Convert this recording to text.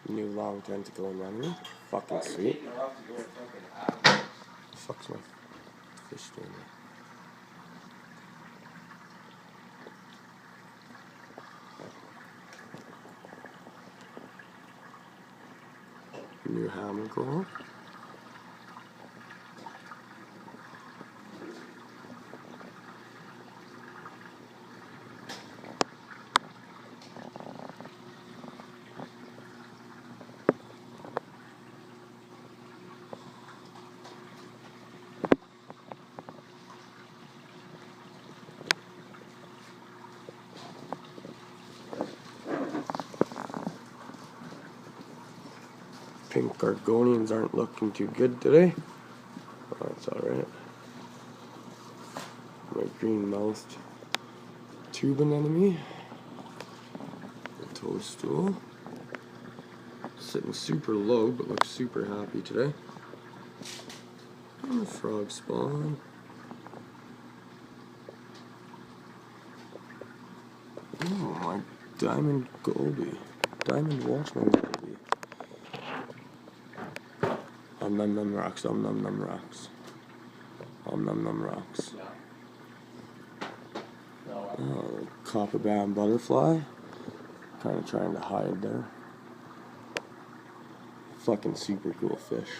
New long tentacle anemone. Fucking sweet. Fuck's my fish doing there? New hammer coral. Pink Argonians aren't looking too good today. Oh, that's alright. My green-mouthed tube anemone. The toadstool. Sitting super low, but looks super happy today. And the frog spawn. Oh, my diamond goldie. Diamond watchman goldie. Num num rocks, num num rocks. Num num rocks. Oh, copper band butterfly. Kind of trying to hide there. Fucking super cool fish.